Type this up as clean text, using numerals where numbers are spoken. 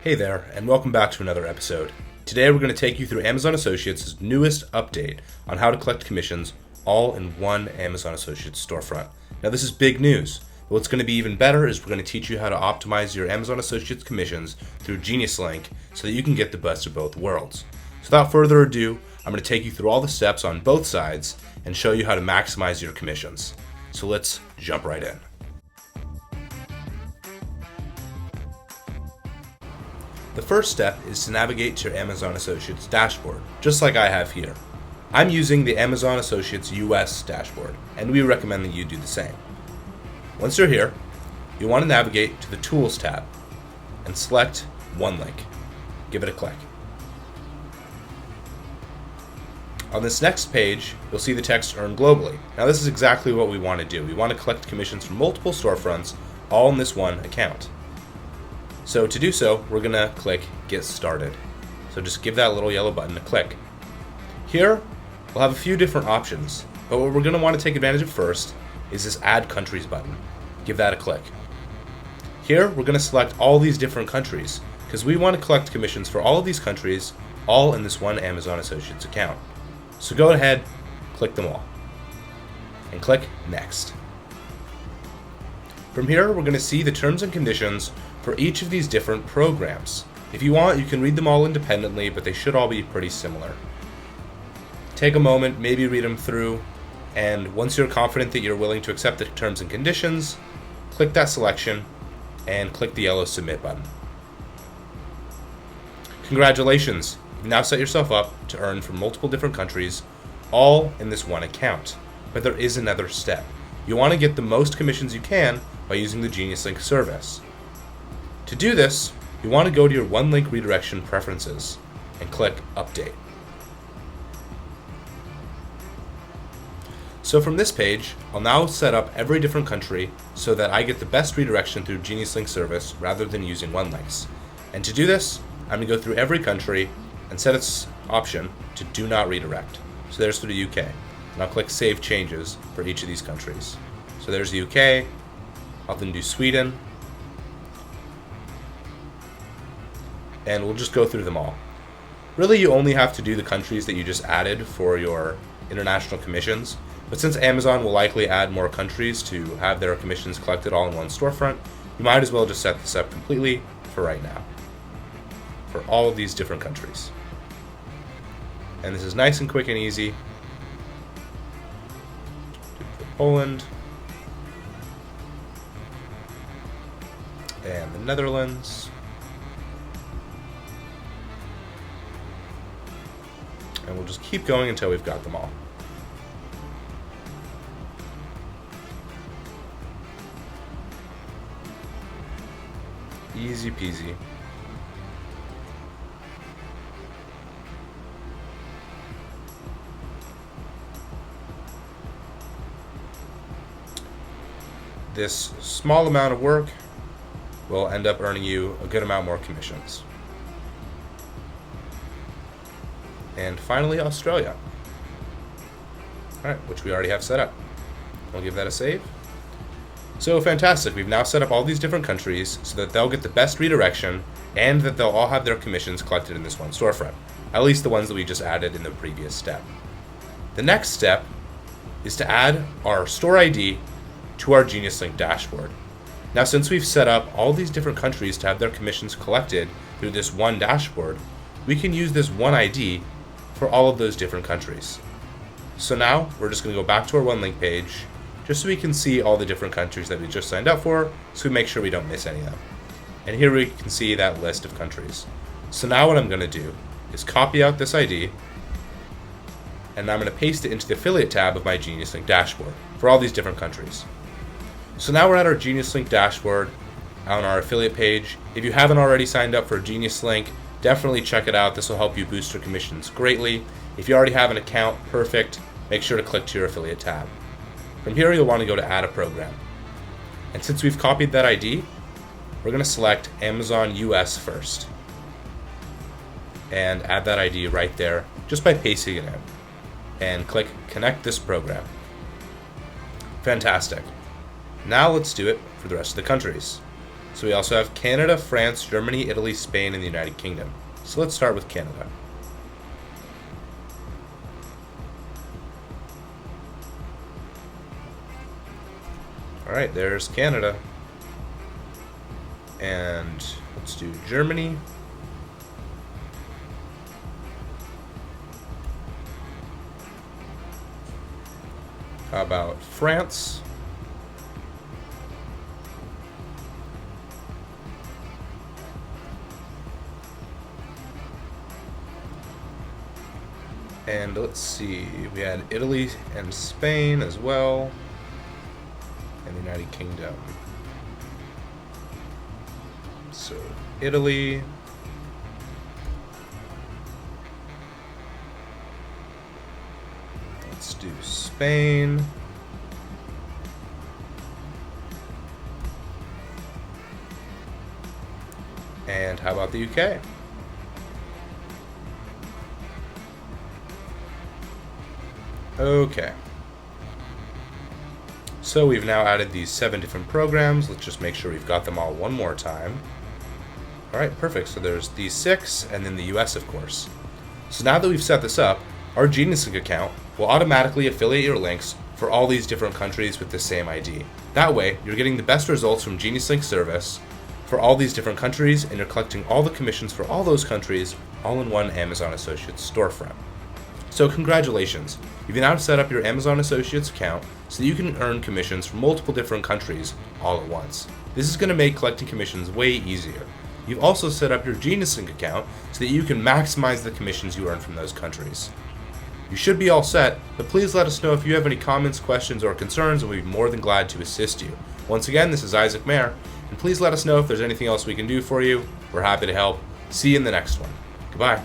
Hey there, and welcome back to another episode. Today we're going to take you through Amazon Associates' newest update on how to collect commissions all in one Amazon Associates storefront. Now this is big news, but what's going to be even better is we're going to teach you how to optimize your Amazon Associates commissions through Geniuslink so that you can get the best of both worlds. So without further ado, I'm going to take you through all the steps on both sides and show you how to maximize your commissions. So let's jump right in. The first step is to navigate to your Amazon Associates dashboard, just like I have here. I'm using the Amazon Associates US dashboard, and we recommend that you do the same. Once you're here, you want to navigate to the Tools tab and select Untitled. Give it a click. On this next page, you'll see the text Earn Globally. Now this is exactly what we want to do. We want to collect commissions from multiple storefronts, all in this one account. So to do so, we're going to click Get Started. So just give that little yellow button a click. Here, we'll have a few different options, but what we're going to want to take advantage of first is this Add Countries button. Give that a click. Here, we're going to select all these different countries, because we want to collect commissions for all of these countries, all in this one Amazon Associates account. So go ahead, click them all, and click Next. From here, we're going to see the terms and conditions for each of these different programs. If you want, you can read them all independently, but they should all be pretty similar. Take a moment, maybe read them through, and once you're confident that you're willing to accept the terms and conditions, click that selection and click the yellow Submit button. Congratulations! You've now set yourself up to earn from multiple different countries, all in this one account. But there is another step. You want to get the most commissions you can by using the Geniuslink service. To do this, you want to go to your OneLink redirection preferences and click Update. So from this page, I'll now set up every different country so that I get the best redirection through Geniuslink service rather than using OneLinks. And to do this, I'm going to go through every country and set its option to Do Not Redirect. So there's for the UK. And I'll click Save Changes for each of these countries. So there's the UK. I'll then do Sweden. And we'll just go through them all. Really, you only have to do the countries that you just added for your international commissions, but since Amazon will likely add more countries to have their commissions collected all in one storefront, you might as well just set this up completely for right now, for all of these different countries. And this is nice and quick and easy. For Poland, and the Netherlands, and we'll just keep going until we've got them all. Easy peasy. This small amount of work will end up earning you a good amount more commissions. And finally, Australia. Alright, which we already have set up. We'll give that a save. So fantastic, we've now set up all these different countries so that they'll get the best redirection and that they'll all have their commissions collected in this one storefront. At least the ones that we just added in the previous step. The next step is to add our store ID to our Geniuslink dashboard. Now since we've set up all these different countries to have their commissions collected through this one dashboard, we can use this one ID for all of those different countries. So now we're just going to go back to our OneLink page just so we can see all the different countries that we just signed up for, so we make sure we don't miss any of them. And here we can see that list of countries. So now what I'm going to do is copy out this ID, and I'm going to paste it into the affiliate tab of my Geniuslink dashboard for all these different countries. So now we're at our Geniuslink dashboard on our affiliate page. If you haven't already signed up for Geniuslink, definitely check it out. This will help you boost your commissions greatly. If you already have an account, perfect. Make sure to click to your affiliate tab. From here, you'll want to go to Add a Program. And since we've copied that ID, we're going to select Amazon US first. And add that ID right there, just by pasting it in. And click Connect this program. Fantastic. Now let's do it for the rest of the countries. So we also have Canada, France, Germany, Italy, Spain, and the United Kingdom. So let's start with Canada. All right, there's Canada. And let's do Germany. How about France? And let's see, we had Italy and Spain as well, and the United Kingdom. So Italy, let's do Spain, and how about the UK? Okay. So we've now added these 7 different programs. Let's just make sure we've got them all one more time. All right, perfect. So there's these 6, and then the US, of course. So now that we've set this up, our Geniuslink account will automatically affiliate your links for all these different countries with the same ID. That way, you're getting the best results from Geniuslink service for all these different countries, and you're collecting all the commissions for all those countries all in one Amazon Associates storefront. So congratulations, you've now set up your Amazon Associates account so that you can earn commissions from multiple different countries all at once. This is going to make collecting commissions way easier. You've also set up your Geniuslink account so that you can maximize the commissions you earn from those countries. You should be all set, but please let us know if you have any comments, questions, or concerns, and we'd be more than glad to assist you. Once again, this is Isaac Mayer, and please let us know if there's anything else we can do for you. We're happy to help. See you in the next one. Goodbye.